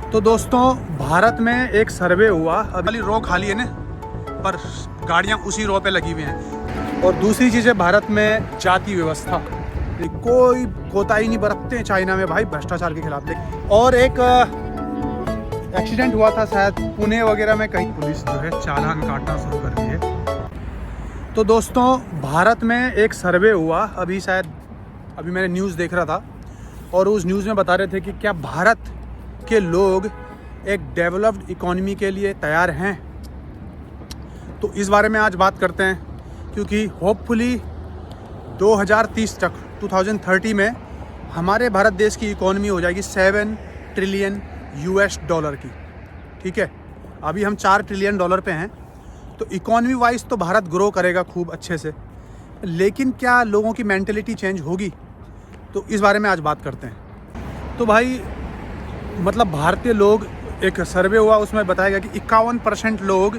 तो दोस्तों, भारत में एक सर्वे हुआ, अभी रो खाली है ना, पर गाड़ियां उसी रो पे लगी हुई हैं। और दूसरी चीज़ है भारत में जाति व्यवस्था, कोई कोताही नहीं बरतते हैं चाइना में भाई भ्रष्टाचार के खिलाफ। और एक एक्सीडेंट हुआ था शायद पुणे वगैरह में, कहीं पुलिस जो है चालान काटना शुरू कर दी है। तो दोस्तों, भारत में एक सर्वे हुआ अभी मैंने न्यूज़ देख रहा था, और उस न्यूज़ में बता रहे थे कि क्या भारत के लोग एक डेवलप्ड इकोनॉमी के लिए तैयार हैं। तो इस बारे में आज बात करते हैं, क्योंकि होपफुली 2030 में हमारे भारत देश की इकोनॉमी हो जाएगी 7 ट्रिलियन US डॉलर की। ठीक है, अभी हम 4 ट्रिलियन डॉलर पे हैं, तो इकोनॉमी वाइज तो भारत ग्रो करेगा खूब अच्छे से, लेकिन क्या लोगों की मेंटलिटी चेंज होगी? तो इस बारे में आज बात करते हैं। तो भाई मतलब भारतीय लोग, एक सर्वे हुआ उसमें बताया गया कि 51% लोग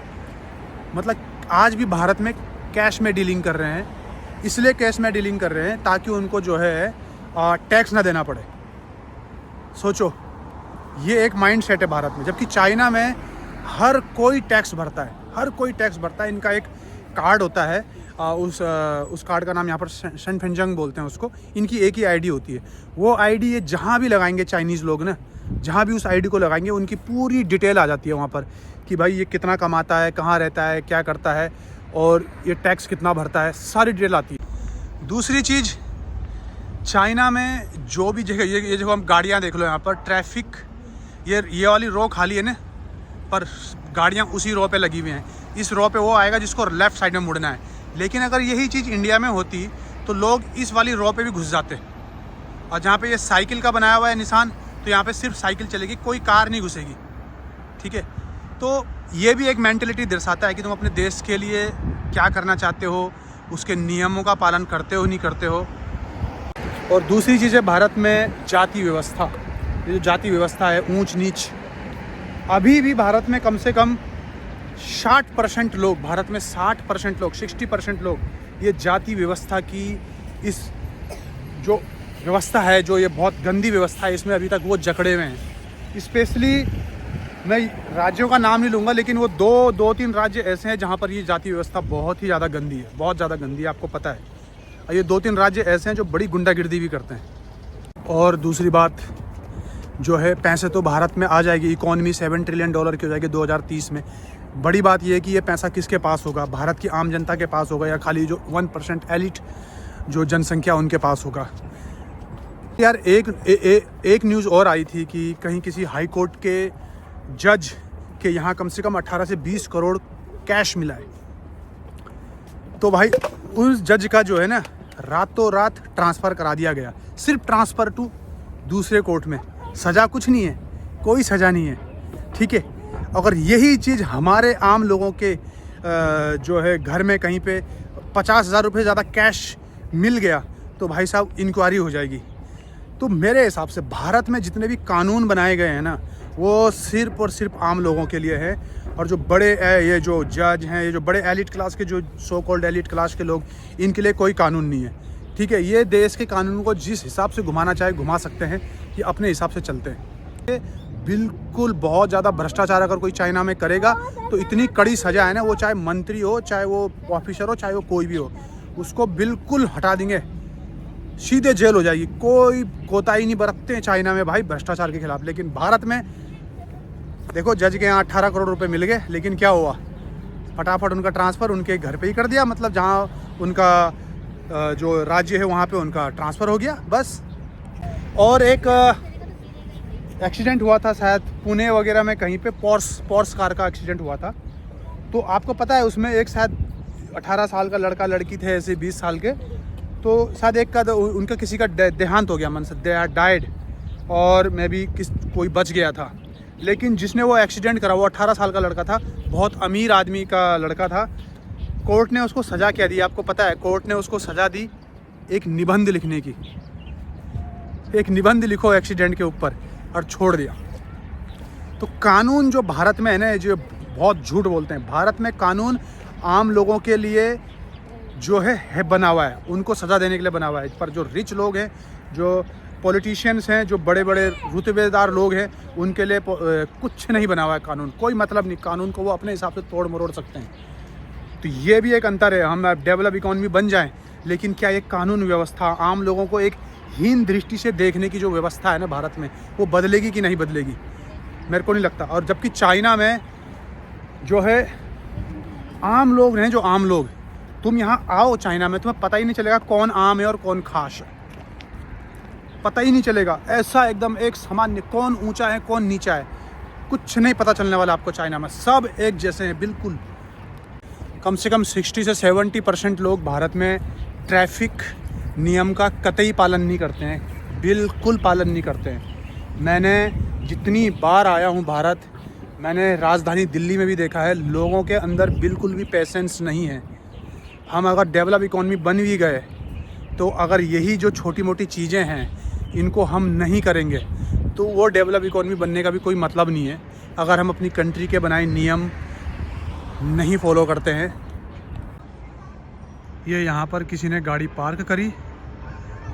मतलब आज भी भारत में कैश में डीलिंग कर रहे हैं। इसलिए कैश में डीलिंग कर रहे हैं ताकि उनको जो है टैक्स ना देना पड़े। सोचो, ये एक माइंड सेट है भारत में, जबकि चाइना में हर कोई टैक्स भरता है। इनका एक कार्ड होता है, उस कार्ड का नाम यहाँ पर शनफेंजंग बोलते हैं उसको। इनकी एक ही आईडी होती है, वो आईडी ये जहाँ भी लगाएंगे चाइनीज़ लोग ना, जहाँ भी उस आईडी को लगाएंगे उनकी पूरी डिटेल आ जाती है वहाँ पर कि भाई ये कितना कमाता है, कहाँ रहता है, क्या करता है, और ये टैक्स कितना भरता है, सारी डिटेल आती है। दूसरी चीज़, चाइना में जो भी जगह, ये जो हम गाड़ियाँ देख लो यहाँ पर, ट्रैफिक ये वाली रो खाली है ना, पर गाड़ियाँ उसी रो पे लगी हुई हैं। इस रो पे वो आएगा जिसको लेफ़्ट साइड में मुड़ना है। लेकिन अगर यही चीज़ इंडिया में होती तो लोग इस वाली रो पे भी घुस जाते। और जहाँ पे ये साइकिल का बनाया हुआ है निशान, तो यहाँ पे सिर्फ साइकिल चलेगी, कोई कार नहीं घुसेगी। ठीक है, तो ये भी एक मेंटलिटी दर्शाता है कि तुम अपने देश के लिए क्या करना चाहते हो, उसके नियमों का पालन करते हो नहीं करते हो। और दूसरी चीज़ है भारत में जाति व्यवस्था। ये जो जाति व्यवस्था है, ऊंच नीच, अभी भी भारत में कम से कम 60% लोग, भारत में 60% लोग, 60% लोग ये जाति व्यवस्था की, इस जो व्यवस्था है, जो ये बहुत गंदी व्यवस्था है, इसमें अभी तक वो जकड़े हुए हैं। स्पेशली मैं राज्यों का नाम नहीं लूँगा, लेकिन वो दो तीन राज्य ऐसे हैं जहाँ पर ये जाति व्यवस्था बहुत ही ज़्यादा गंदी है, बहुत ज़्यादा गंदी है, आपको पता है। और ये 2-3 राज्य ऐसे हैं जो बड़ी गुंडागिर्दी भी करते हैं। और दूसरी बात जो है, पैसे तो भारत में आ जाएगी, इकोनॉमी 7 ट्रिलियन डॉलर की हो जाएगी 2030 में। बड़ी बात यह है कि ये पैसा किसके पास होगा? भारत की आम जनता के पास होगा, या खाली जो 1% एलिट जो जनसंख्या उनके पास होगा? यार एक न्यूज़ और आई थी कि कहीं किसी हाई कोर्ट के जज के यहाँ कम से कम 18 से 20 करोड़ कैश मिला है। तो भाई उस जज का जो है ना, रातों रात ट्रांसफ़र करा दिया गया, सिर्फ ट्रांसफ़र टू दूसरे कोर्ट में। सज़ा कुछ नहीं है, कोई सज़ा नहीं है। ठीक है, अगर यही चीज़ हमारे आम लोगों के जो है घर में कहीं पे 50,000 रुपये ज़्यादा कैश मिल गया, तो भाई साहब इंक्वायरी हो जाएगी। तो मेरे हिसाब से भारत में जितने भी कानून बनाए गए हैं ना, वो सिर्फ और सिर्फ आम लोगों के लिए है। और जो बड़े ये जो जज हैं, ये जो बड़े एलिट क्लास के, जो सो कॉल्ड एलिट क्लास के लोग, इनके लिए कोई कानून नहीं है। ठीक है, ये देश के कानून को जिस हिसाब से घुमाना चाहे घुमा सकते हैं, ये अपने हिसाब से चलते हैं। ये बिल्कुल बहुत ज़्यादा भ्रष्टाचार अगर कोई चाइना में करेगा तो इतनी कड़ी सज़ा है ना, वो चाहे मंत्री हो, चाहे वो ऑफिसर हो, चाहे वो कोई भी हो, उसको बिल्कुल हटा देंगे, सीधे जेल हो जाएगी। कोई कोताही नहीं बरतते हैं चाइना में भाई भ्रष्टाचार के खिलाफ। लेकिन भारत में देखो, जज के यहाँ 18 करोड़ रुपए मिल गए, लेकिन क्या हुआ? फटाफट उनका ट्रांसफ़र उनके घर पे ही कर दिया, मतलब जहाँ उनका जो राज्य है वहाँ पे उनका ट्रांसफ़र हो गया, बस। और एक एक्सीडेंट हुआ था शायद पुणे वगैरह में, कहीं पे पोर्स कार का एक्सीडेंट हुआ था। तो आपको पता है उसमें एक शायद 18 साल का लड़का लड़की थे, ऐसे 20 साल के, तो शायद एक का उनका किसी का देहांत हो गया, मन से दे आर डाइड, और मे बी कोई बच गया था। लेकिन जिसने वो एक्सीडेंट करा वो 18 साल का लड़का था, बहुत अमीर आदमी का लड़का था। कोर्ट ने उसको सज़ा क्या दी आपको पता है? कोर्ट ने उसको सज़ा दी एक निबंध लिखने की। एक निबंध लिखो एक्सीडेंट के ऊपर, और छोड़ दिया। तो कानून जो भारत में है ना, जो बहुत झूठ बोलते हैं, भारत में कानून आम लोगों के लिए जो है बना हुआ है, उनको सज़ा देने के लिए बना हुआ है। पर जो रिच लोग हैं, जो पॉलिटिशियंस हैं, जो बड़े बड़े रुतबेदार लोग हैं, उनके लिए कुछ नहीं बना हुआ है कानून, कोई मतलब नहीं। कानून को वो अपने हिसाब से तोड़ मरोड़ सकते हैं। तो ये भी एक अंतर है। हम डेवलप इकॉनमी बन जाएं, लेकिन क्या ये कानून व्यवस्था आम लोगों को एक हीन दृष्टि से देखने की जो व्यवस्था है ना भारत में, वो बदलेगी कि नहीं बदलेगी, मेरे को नहीं लगता। और जबकि चाइना में जो है आम लोग हैं, जो आम लोग, तुम यहाँ आओ चाइना में, तुम्हें पता ही नहीं चलेगा कौन आम है और कौन खास है, पता ही नहीं चलेगा। ऐसा एकदम एक सामान्य, कौन ऊंचा है कौन नीचा है, कुछ नहीं पता चलने वाला आपको चाइना में। सब एक जैसे हैं बिल्कुल। कम से कम 60 से 70% लोग भारत में ट्रैफिक नियम का कतई पालन नहीं करते हैं, बिल्कुल पालन नहीं करते हैं। मैंने जितनी बार आया हूँ भारत, मैंने राजधानी दिल्ली में भी देखा है, लोगों के अंदर बिल्कुल भी पेशेंस नहीं है। हम अगर डेवलप इकॉनमी बन भी गए, तो अगर यही जो छोटी मोटी चीज़ें हैं इनको हम नहीं करेंगे, तो वो डेवलप इकॉनमी बनने का भी कोई मतलब नहीं है। अगर हम अपनी कंट्री के बनाए नियम नहीं फॉलो करते हैं। ये यहाँ पर किसी ने गाड़ी पार्क करी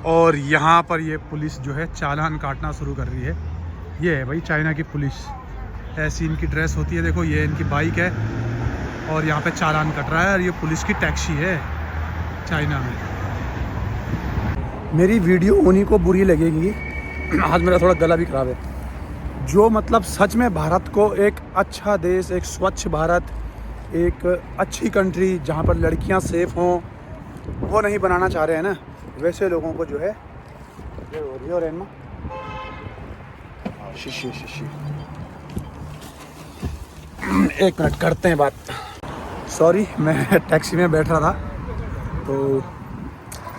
और यहाँ पर ये पुलिस जो है चालान काटना शुरू कर रही है। ये है भाई चाइना की पुलिस, ऐसी इनकी ड्रेस होती है। देखो ये इनकी बाइक है और यहाँ पे चालान कट रहा है, और ये पुलिस की टैक्सी है चाइना में। मेरी वीडियो उन्हीं को बुरी लगेगी, आज मेरा थोड़ा गला भी खराब है, जो मतलब सच में भारत को एक अच्छा देश, एक स्वच्छ भारत, एक अच्छी कंट्री जहाँ पर लड़कियाँ सेफ़ हों, वो नहीं बनाना चाह रहे हैं ना। वैसे लोगों को जो है ये हो रही है। और एनमा शीशी एक मिनट करते हैं बात। सॉरी, मैं टैक्सी में बैठ रहा था, तो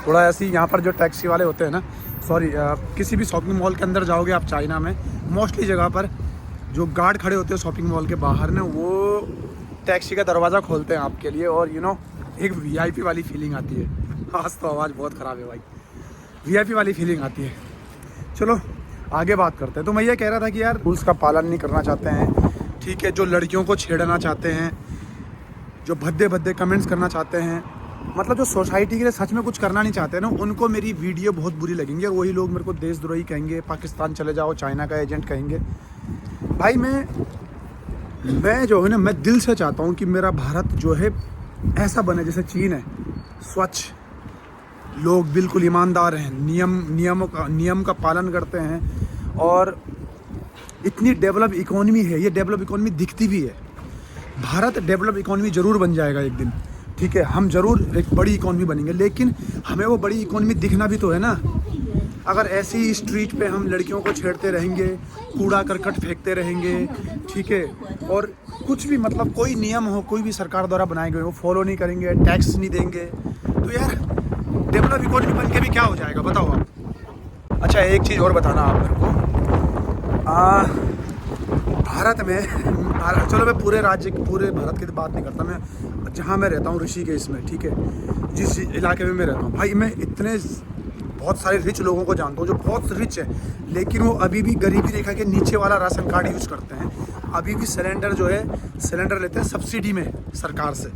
थोड़ा ऐसी यहाँ पर जो टैक्सी वाले होते हैं ना, सॉरी, किसी भी शॉपिंग मॉल के अंदर जाओगे आप चाइना में, मोस्टली जगह पर जो गार्ड खड़े होते हैं शॉपिंग मॉल के बाहर ना, वो टैक्सी का दरवाज़ा खोलते हैं आपके लिए, और एक वीआईपी वाली फीलिंग आती है। आज तो आवाज़ बहुत ख़राब है भाई, वीआईपी वाली फीलिंग आती है। चलो आगे बात करते हैं। तो मैं ये कह रहा था कि यार रूल्स का पालन नहीं करना चाहते हैं, ठीक है, जो लड़कियों को छेड़ना चाहते हैं, जो भद्दे भद्दे कमेंट्स करना चाहते हैं, मतलब जो सोसाइटी के लिए सच में कुछ करना नहीं चाहते ना, उनको मेरी वीडियो बहुत बुरी लगेंगी, और वही लोग मेरे को देशद्रोही कहेंगे, पाकिस्तान चले जाओ, चाइना का एजेंट कहेंगे। भाई मैं जो है ना, मैं दिल से चाहता हूँ कि मेरा भारत जो है ऐसा बने जैसे चीन है, स्वच्छ, लोग बिल्कुल ईमानदार हैं, नियम का पालन करते हैं, और इतनी डेवलप इकोनॉमी है। ये डेवलप इकोनॉमी दिखती भी है। भारत डेवलप इकोनॉमी ज़रूर बन जाएगा एक दिन, ठीक है, हम ज़रूर एक बड़ी इकोनॉमी बनेंगे, लेकिन हमें वो बड़ी इकोनॉमी दिखना भी तो है ना। अगर ऐसी स्ट्रीट पे हम लड़कियों को छेड़ते रहेंगे, कूड़ा करकट फेंकते रहेंगे, ठीक है, और कुछ भी मतलब कोई नियम हो, कोई भी सरकार द्वारा बनाए गए हो, फॉलो नहीं करेंगे, टैक्स नहीं देंगे, तो यार डेवलप इकोनॉमी बन के भी क्या हो जाएगा, बताओ आप। अच्छा, एक चीज़ और बताना आप मेरे को, भारत में, चलो मैं पूरे भारत की तो बात नहीं करता, मैं जहाँ मैं रहता हूँ ऋषिकेश में, ठीक है, जिस इलाके में मैं रहता हूँ, भाई मैं इतने बहुत सारे रिच लोगों को जानता हूँ जो बहुत रिच है, लेकिन वो अभी भी गरीबी रेखा के नीचे वाला राशन कार्ड यूज़ करते हैं। अभी भी सिलेंडर लेते हैं सब्सिडी में सरकार से।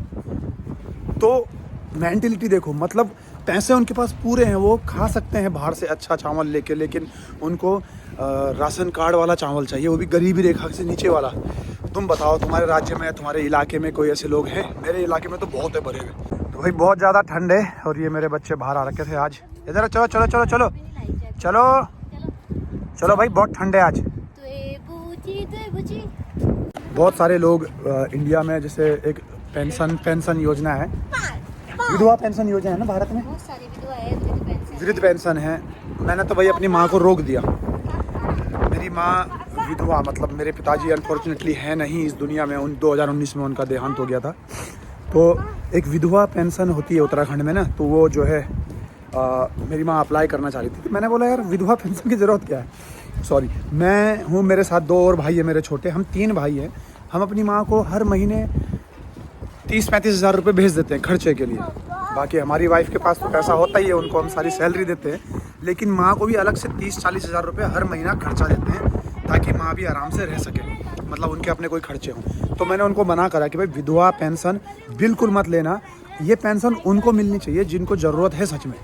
तो मेंटलिटी देखो, मतलब पैसे उनके पास पूरे हैं, वो खा सकते हैं बाहर से अच्छा चावल लेके, लेकिन उनको राशन कार्ड वाला चावल चाहिए, वो भी गरीबी रेखा से नीचे वाला। तुम बताओ, तुम्हारे राज्य में, तुम्हारे इलाके में कोई ऐसे लोग हैं? मेरे इलाके में तो बहुत है भरे हुए। तो भाई बहुत ज़्यादा ठंड है, और ये मेरे बच्चे बाहर आ रखे थे आज। इधर चलो चलो चलो चलो चलो चलो भाई, बहुत ठंड है आज। बहुत सारे लोग इंडिया में, जैसे एक पेंशन योजना है, विधवा पेंशन योजना है ना भारत में, वृद्ध पेंशन है। मैंने तो भाई अपनी माँ को रोक दिया। मेरी माँ विधवा, मतलब मेरे पिताजी अनफॉर्चुनेटली है नहीं इस दुनिया में, 2019 में उनका देहांत हो गया था। तो एक विधवा पेंशन होती है उत्तराखंड में ना, तो वो जो है मेरी माँ अप्लाई करना चाह रही थी। तो मैंने बोला यार विधवा पेंशन की ज़रूरत क्या है। सॉरी, मैं हूँ, मेरे साथ 2 और भाई है मेरे छोटे, हम 3 भाई हैं। हम अपनी माँ को हर महीने 30-35 हज़ार रुपये भेज देते हैं खर्चे के लिए। बाकी हमारी वाइफ के पास तो पैसा होता ही है, उनको हम सारी सैलरी देते हैं, लेकिन माँ को भी अलग से 30-40 हज़ार रुपये हर महीना खर्चा देते हैं, ताकि माँ भी आराम से रह सके, मतलब उनके अपने कोई खर्चे हों। तो मैंने उनको मना करा कि भाई विधवा पेंशन बिल्कुल मत लेना, ये पेंशन उनको मिलनी चाहिए जिनको ज़रूरत है सच में,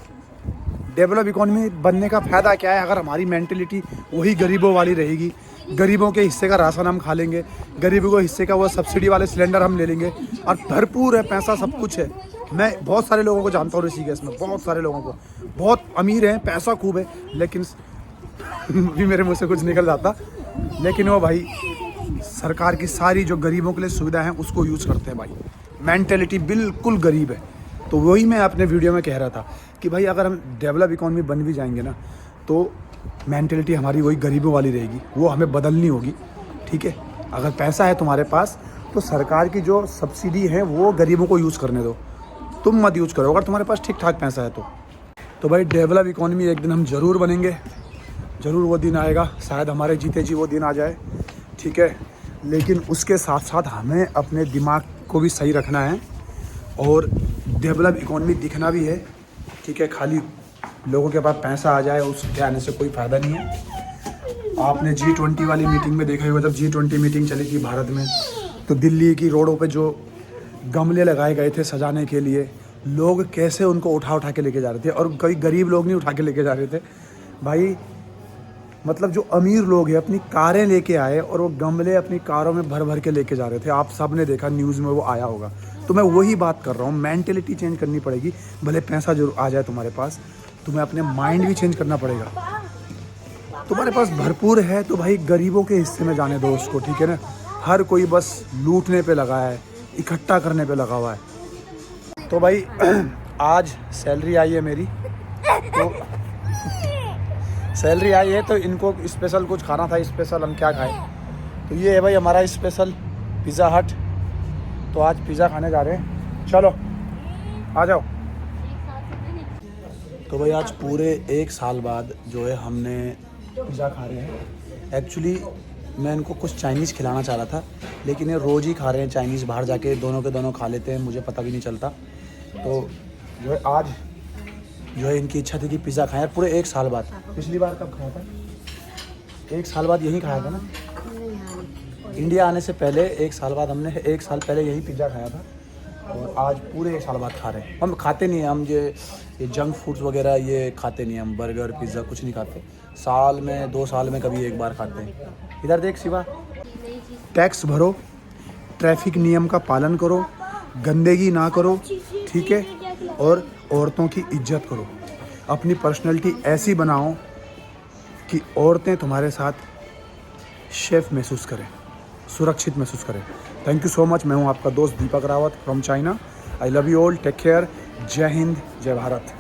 डेवलप इकोनॉमी बनने का फ़ायदा क्या है? अगर हमारी मेंटेलिटी वही गरीबों वाली रहेगी, गरीबों के हिस्से का राशन हम खा लेंगे, गरीबों के हिस्से का वो सब्सिडी वाले सिलेंडर हम ले लेंगे, और भरपूर है पैसा, सब कुछ है। मैं बहुत सारे लोगों को जानता हूँ ऋषिकेश में, बहुत सारे लोगों को, बहुत अमीर हैं, पैसा खूब है, लेकिन भी मेरे मुँह से कुछ निकल जाता, लेकिन वो भाई सरकार की सारी जो गरीबों के लिए सुविधा है उसको यूज़ करते हैं भाई। मेंटेलिटी बिल्कुल गरीब है। तो वही मैं अपने वीडियो में कह रहा था कि भाई अगर हम डेवलप इकोनॉमी बन भी जाएंगे ना, तो मेंटेलिटी हमारी वही गरीबों वाली रहेगी, वो हमें बदलनी होगी, ठीक है। अगर पैसा है तुम्हारे पास तो सरकार की जो सब्सिडी है वो गरीबों को यूज़ करने दो, तुम मत यूज़ करो, अगर तुम्हारे पास ठीक ठाक पैसा है तो भाई डेवलप इकोनॉमी एक दिन हम ज़रूर बनेंगे, ज़रूर वो दिन आएगा, शायद हमारे जीते जी वो दिन आ जाए, ठीक है। लेकिन उसके साथ साथ हमें अपने दिमाग को भी सही रखना है और डेवलप इकोनॉमी दिखना भी है, ठीक है। खाली लोगों के पास पैसा आ जाए उसके आने से कोई फ़ायदा नहीं है। आपने G20 वाली मीटिंग में देखा होगा, जब G20 मीटिंग चली थी भारत में, तो दिल्ली की रोडों पे जो गमले लगाए गए थे सजाने के लिए, लोग कैसे उनको उठा के लेके जा रहे थे, और कोई गरीब लोग नहीं उठा के लेके जा रहे थे भाई। मतलब जो अमीर लोग हैं अपनी कारें लेके आए और वो गमले अपनी कारों में भर के लेके जा रहे थे। आप सब ने देखा, न्यूज़ में वो आया होगा। तो मैं वही बात कर रहा हूँ, मेंटेलिटी चेंज करनी पड़ेगी। भले पैसा जो आ जाए तुम्हारे पास, तुम्हें अपने माइंड भी चेंज करना पड़ेगा। तुम्हारे पास भरपूर है तो भाई गरीबों के हिस्से में जाने दो उसको, ठीक है ना। हर कोई बस लूटने पे लगा है, इकट्ठा करने पे लगा हुआ है। तो भाई आज सैलरी आई है मेरी, तो सैलरी आई है तो इनको स्पेशल कुछ खाना था। स्पेशल हम क्या खाएं, तो ये है भाई हमारा स्पेशल पिज़्ज़ा हट। तो आज पिज़्ज़ा खाने जा रहे हैं, चलो आ जाओ। तो भाई आज पूरे 1 साल बाद जो है हमने पिज़्ज़ा खा रहे हैं। एक्चुअली मैं इनको कुछ चाइनीज़ खिलाना चाह रहा था, लेकिन ये रोज़ ही खा रहे हैं चाइनीज़, बाहर जाके दोनों के दोनों खा लेते हैं, मुझे पता भी नहीं चलता। तो जो है आज जो है इनकी इच्छा थी कि पिज़्ज़ा खाएं पूरे 1 साल बाद। पिछली बार कब खाया था? 1 साल बाद यही खाया था ना, इंडिया आने से पहले 1 साल बाद हमने 1 साल पहले यही पिज़्ज़ा खाया था, और आज पूरे 1 साल बाद खा रहे हैं। हम खाते नहीं हैं, हम ये जंक फूड्स वगैरह ये खाते नहीं हैं, हम बर्गर पिज़्ज़ा कुछ नहीं खाते। साल में 2 साल में कभी एक बार खाते हैं। इधर देख शिवा, टैक्स भरो, ट्रैफिक नियम का पालन करो, गंदगी ना करो, ठीक है, और औरतों की इज्जत करो। अपनी पर्सनैलिटी ऐसी बनाओ कि औरतें तुम्हारे साथ सेफ महसूस करें, सुरक्षित महसूस करें। Thank you so much. मैं हूं आपका दोस्त Deepak Rawat from China. I love you all, take care, जय हिंद, जय भारत।